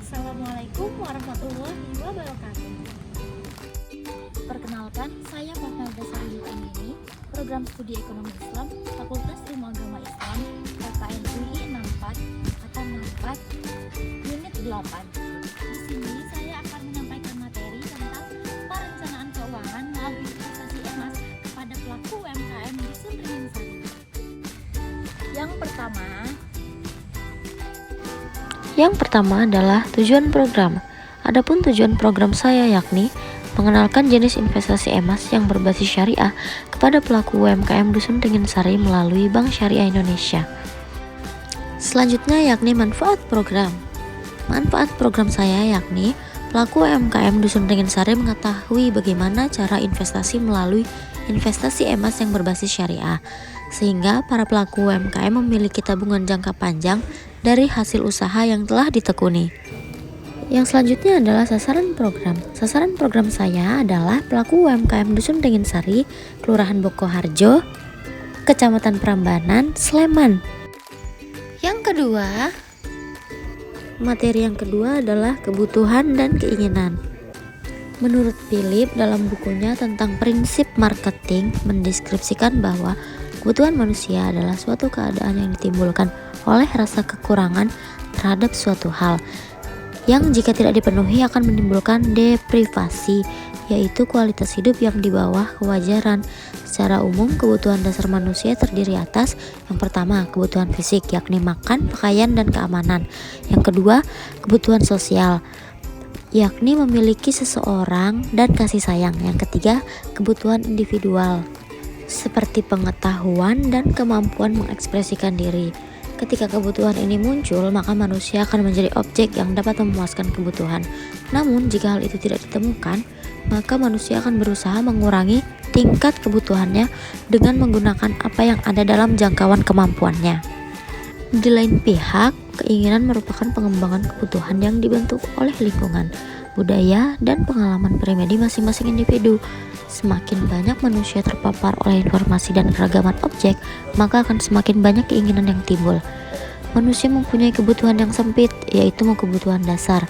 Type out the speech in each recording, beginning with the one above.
Assalamualaikum warahmatullahi wabarakatuh. Perkenalkan, saya Muhammad Dasari ini, Program Studi Ekonomi Islam, Fakultas Ilmu Agama Islam, PKN UI 64, Angkatan 64, Unit 8. Di sini saya akan menyampaikan materi tentang perencanaan keuangan melalui investasi emas kepada pelaku UMKM di Sumringin Sari. Yang pertama adalah tujuan program. Adapun tujuan program saya yakni mengenalkan jenis investasi emas yang berbasis syariah kepada pelaku UMKM Dusun Ringin Sari melalui Bank Syariah Indonesia. Selanjutnya yakni manfaat program. Manfaat program saya yakni pelaku UMKM Dusun Ringin Sari mengetahui bagaimana cara investasi melalui investasi emas yang berbasis syariah, sehingga para pelaku UMKM memiliki tabungan jangka panjang dari hasil usaha yang telah ditekuni. Yang selanjutnya adalah sasaran program. Sasaran program saya adalah pelaku UMKM Dusun Ringin Sari, Kelurahan Bokoharjo, Kecamatan Prambanan, Sleman. Materi yang kedua adalah kebutuhan dan keinginan. Menurut Philip dalam bukunya tentang prinsip marketing mendeskripsikan bahwa kebutuhan manusia adalah suatu keadaan yang ditimbulkan oleh rasa kekurangan terhadap suatu hal yang jika tidak dipenuhi akan menimbulkan deprivasi, yaitu kualitas hidup yang di bawah kewajaran. Secara umum, kebutuhan dasar manusia terdiri atas yang pertama, kebutuhan fisik, yakni makan, pakaian, dan keamanan. Yang kedua, kebutuhan sosial, yakni memiliki seseorang dan kasih sayang. Yang ketiga, kebutuhan individual, seperti pengetahuan dan kemampuan mengekspresikan diri. Ketika kebutuhan ini muncul, maka manusia akan menjadi objek yang dapat memuaskan kebutuhan. Namun, jika hal itu tidak ditemukan, maka manusia akan berusaha mengurangi tingkat kebutuhannya dengan menggunakan apa yang ada dalam jangkauan kemampuannya. Di lain pihak, keinginan merupakan pengembangan kebutuhan yang dibentuk oleh lingkungan, budaya, dan pengalaman pribadi masing-masing individu. Semakin banyak manusia terpapar oleh informasi dan keragaman objek, maka akan semakin banyak keinginan yang timbul. Manusia mempunyai kebutuhan yang sempit, yaitu kebutuhan dasar,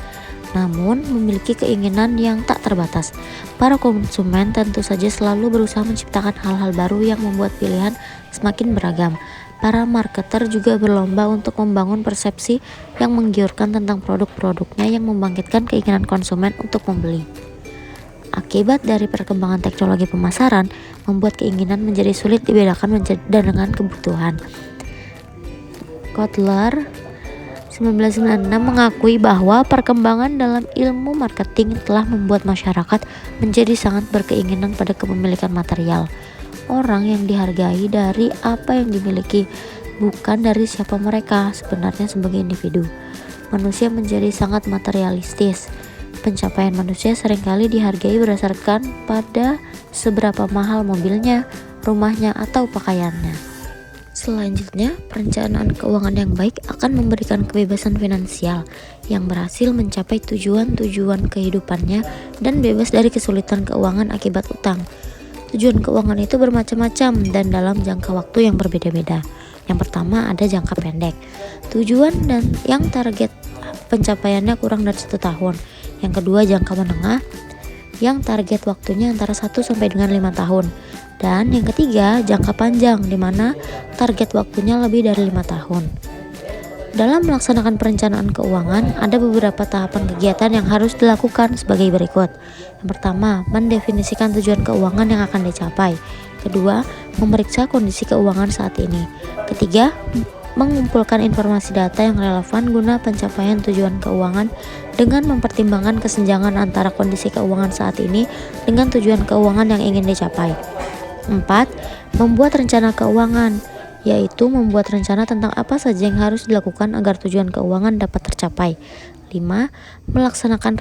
namun memiliki keinginan yang tak terbatas. Para konsumen tentu saja selalu berusaha menciptakan hal-hal baru yang membuat pilihan semakin beragam. Para marketer juga berlomba untuk membangun persepsi yang menggiurkan tentang produk-produknya yang membangkitkan keinginan konsumen untuk membeli. Akibat dari perkembangan teknologi pemasaran membuat keinginan menjadi sulit dibedakan dengan kebutuhan. Kotler 1996 mengakui bahwa perkembangan dalam ilmu marketing telah membuat masyarakat menjadi sangat berkeinginan pada kepemilikan material. Orang yang dihargai dari apa yang dimiliki, bukan dari siapa mereka sebenarnya sebagai individu. Manusia menjadi sangat materialistis. Pencapaian manusia seringkali dihargai berdasarkan pada seberapa mahal mobilnya, rumahnya, atau pakaiannya. Selanjutnya, perencanaan keuangan yang baik akan memberikan kebebasan finansial yang berhasil mencapai tujuan-tujuan kehidupannya dan bebas dari kesulitan keuangan akibat utang. Tujuan keuangan itu bermacam-macam dan dalam jangka waktu yang berbeda-beda. Yang pertama ada jangka pendek, tujuan dan yang target pencapaiannya kurang dari 1 tahun. Yang kedua jangka menengah, yang target waktunya antara 1 sampai dengan 5 tahun. Dan yang ketiga jangka panjang, di mana target waktunya lebih dari 5 tahun. Dalam melaksanakan perencanaan keuangan, ada beberapa tahapan kegiatan yang harus dilakukan sebagai berikut. Yang pertama, mendefinisikan tujuan keuangan yang akan dicapai. Kedua, memeriksa kondisi keuangan saat ini. Ketiga, mengumpulkan informasi data yang relevan guna pencapaian tujuan keuangan dengan mempertimbangkan kesenjangan antara kondisi keuangan saat ini dengan tujuan keuangan yang ingin dicapai. 4. Membuat rencana keuangan, yaitu membuat rencana tentang apa saja yang harus dilakukan agar tujuan keuangan dapat tercapai. 5. Melaksanakan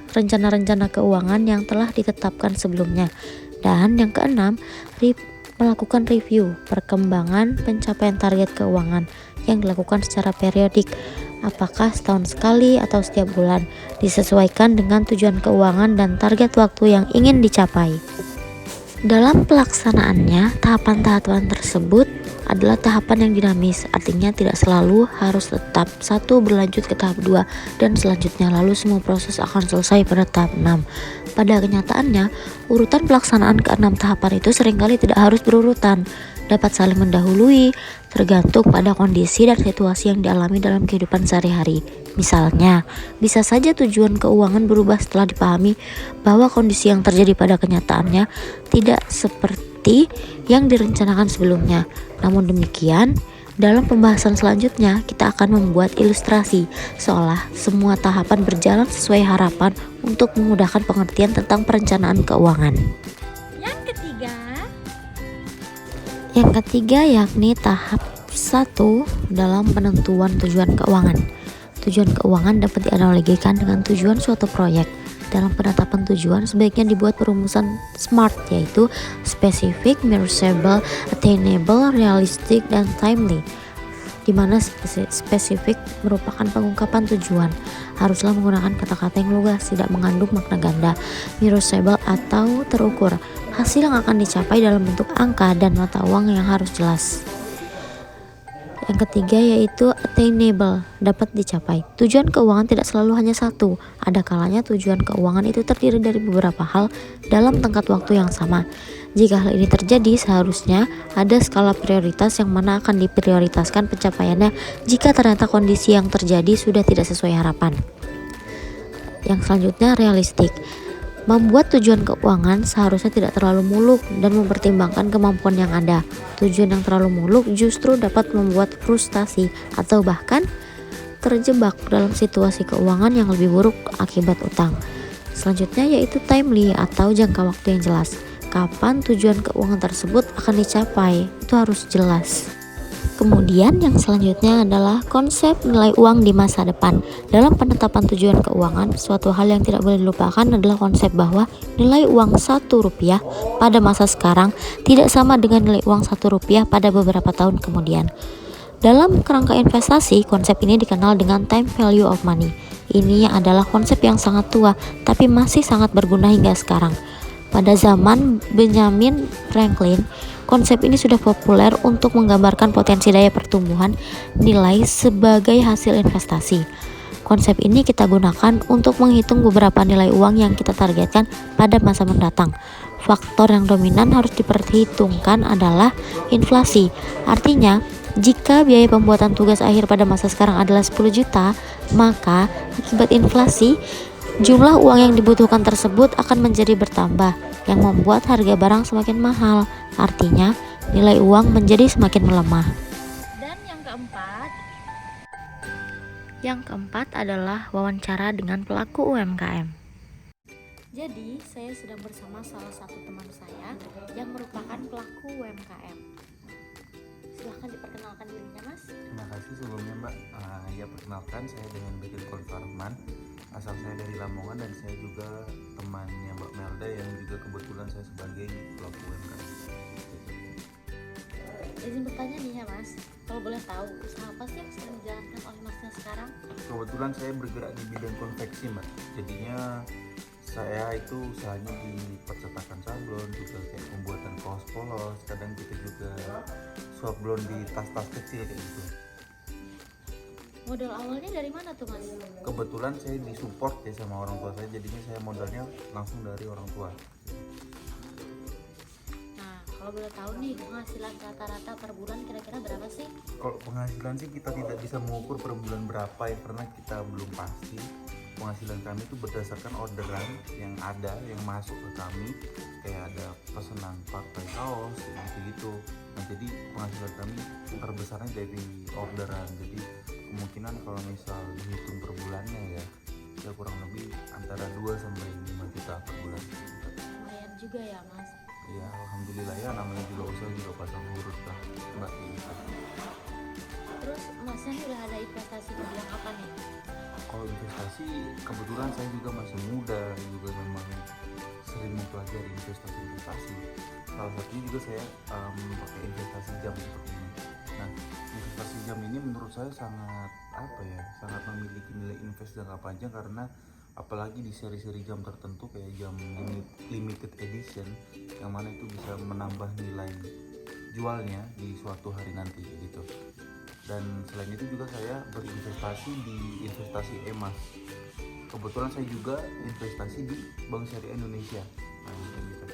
rencana-rencana keuangan yang telah ditetapkan sebelumnya. Dan yang keenam, melakukan review perkembangan pencapaian target keuangan yang dilakukan secara periodik, apakah setahun sekali atau setiap bulan, disesuaikan dengan tujuan keuangan dan target waktu yang ingin dicapai. Dalam pelaksanaannya, tahapan-tahapan tersebut adalah tahapan yang dinamis, artinya tidak selalu harus tetap satu berlanjut ke tahap 2 dan selanjutnya, lalu semua proses akan selesai pada tahap 6. Pada kenyataannya, urutan pelaksanaan ke-6 tahapan itu seringkali tidak harus berurutan, dapat saling mendahului, tergantung pada kondisi dan situasi yang dialami dalam kehidupan sehari-hari. Misalnya, bisa saja tujuan keuangan berubah setelah dipahami bahwa kondisi yang terjadi pada kenyataannya tidak seperti yang direncanakan sebelumnya. Namun demikian, dalam pembahasan selanjutnya kita akan membuat ilustrasi seolah semua tahapan berjalan sesuai harapan untuk memudahkan pengertian tentang perencanaan keuangan. Yang ketiga yakni tahap 1 dalam penentuan tujuan keuangan. Tujuan keuangan dapat dianalogikan dengan tujuan suatu proyek. Dalam penetapan tujuan sebaiknya dibuat perumusan SMART, yaitu specific, measurable, attainable, realistic, dan timely. Di mana spesifik merupakan pengungkapan tujuan, haruslah menggunakan kata-kata yang lugas, tidak mengandung makna ganda. Measurable atau terukur, hasil yang akan dicapai dalam bentuk angka dan mata uang yang harus jelas. Yang ketiga yaitu attainable, dapat dicapai. Tujuan keuangan tidak selalu hanya satu. Ada kalanya tujuan keuangan itu terdiri dari beberapa hal dalam tenggat waktu yang sama. Jika hal ini terjadi, seharusnya ada skala prioritas yang mana akan diprioritaskan pencapaiannya jika ternyata kondisi yang terjadi sudah tidak sesuai harapan. Yang selanjutnya realistik. Membuat tujuan keuangan seharusnya tidak terlalu muluk dan mempertimbangkan kemampuan yang ada. Tujuan yang terlalu muluk justru dapat membuat frustasi atau bahkan terjebak dalam situasi keuangan yang lebih buruk akibat utang. Selanjutnya yaitu timely atau jangka waktu yang jelas. Kapan tujuan keuangan tersebut akan dicapai, itu harus jelas. Kemudian yang selanjutnya adalah konsep nilai uang di masa depan. Dalam penetapan tujuan keuangan, suatu hal yang tidak boleh dilupakan adalah konsep bahwa nilai uang Rp1 pada masa sekarang tidak sama dengan nilai uang Rp1 pada beberapa tahun kemudian. Dalam kerangka investasi, konsep ini dikenal dengan time value of money. Ini adalah konsep yang sangat tua, tapi masih sangat berguna hingga sekarang. Pada zaman Benjamin Franklin, konsep ini sudah populer untuk menggambarkan potensi daya pertumbuhan nilai sebagai hasil investasi. Konsep ini kita gunakan untuk menghitung beberapa nilai uang yang kita targetkan pada masa mendatang. Faktor yang dominan harus diperhitungkan adalah inflasi. Artinya, jika biaya pembuatan tugas akhir pada masa sekarang adalah 10 juta, maka akibat inflasi, jumlah uang yang dibutuhkan tersebut akan menjadi bertambah, yang membuat harga barang semakin mahal. Artinya, nilai uang menjadi semakin melemah. Dan yang keempat adalah wawancara dengan pelaku UMKM. Jadi, saya sedang bersama salah satu teman saya yang merupakan pelaku UMKM. Silahkan diperkenalkan dirinya, Mas. Terima kasih sebelumnya, Mbak. Ya, perkenalkan, saya dengan Bedil Farman. Asal saya dari Lamongan dan saya juga temannya Mbak Melda yang juga kebetulan saya sebagai pelaku UMKM. Izin bertanya nih ya Mas, kalau boleh tahu usaha apa sih yang sedang dijalankan oleh Masnya sekarang? Kebetulan saya bergerak di bidang konveksi, Mbak. Jadinya saya itu usahanya di percetakan sablon, juga kayak pembuatan kaos polos, kadang kita juga swablon di tas-tas kecil kayak gitu. Modal awalnya dari mana tuh Mas? Kebetulan saya disupport ya sama orang tua saya, jadinya saya modalnya langsung dari orang tua. Nah, kalau boleh tahu nih penghasilan rata-rata per bulan kira-kira berapa sih? Kalau penghasilan sih kita tidak bisa mengukur per bulan berapa ya, karena kita belum pasti. Penghasilan kami itu berdasarkan orderan yang ada, yang masuk ke kami, kayak ada pesanan partai kaos gitu. Nah, jadi penghasilan kami terbesarnya dari orderan. Jadi kemungkinan kalau misal dihitung per bulannya ya kurang lebih antara 2 sampai 5 juta per bulan. Lumayan juga ya Mas. Ya alhamdulillah ya, namanya juga usaha juga pasang surut lah Mbak. Terus Masnya udah ada investasi di bidang apa nih? Kalau investasi kebetulan saya juga masih muda, juga memang sering mempelajari investasi. Salah satunya juga saya pakai investasi jam seperti ini. Nah, investasi jam ini menurut saya sangat memiliki nilai invest jangka panjang, karena apalagi di seri-seri jam tertentu kayak jam limited edition, yang mana itu bisa menambah nilai jualnya di suatu hari nanti gitu. Dan selain itu juga saya berinvestasi di investasi emas. Kebetulan saya juga investasi di Bank Syariah Indonesia. Nah, gitu.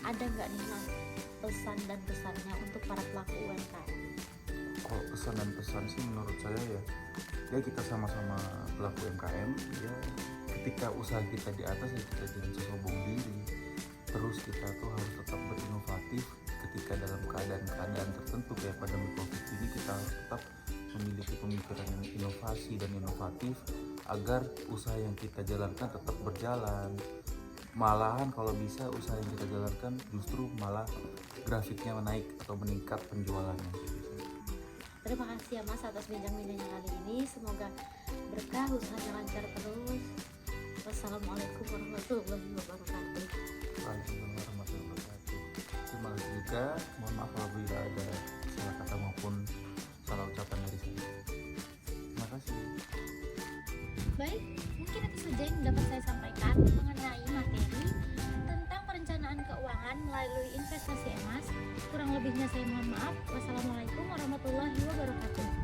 Ada nggak nih Mas pesan dan pesannya untuk para pelaku UMKM? Kalau pesan dan pesan sih menurut saya ya kita sama-sama pelaku UMKM ya, ketika usaha kita di atas ya kita jangan sombong diri. Terus kita tuh harus tetap berinovatif ketika dalam keadaan tertentu kayak pandemi Covid ini, kita harus tetap memiliki pemikiran yang inovasi dan inovatif agar usaha yang kita jalankan tetap berjalan. Malahan kalau bisa usaha yang kita jalankan justru malah grafiknya naik atau meningkat penjualannya. Terima kasih ya Mas atas bincang-bincangnya kali ini. Semoga berkah, usahanya lancar terus. Wassalamualaikum warahmatullahi wabarakatuh. Waalaikumsalam warahmatullahi wabarakatuh. Terima kasih juga. Mohon maaf apabila ada salah kata maupun salah ucapan dari saya. Terima kasih. Baik, mungkin itu saja yang dapat saya sampaikan mengenai materi tentang perencanaan keuangan melalui investasi emas. Kurang lebihnya saya mohon maaf. Wassalamualaikum warahmatullahi wabarakatuh.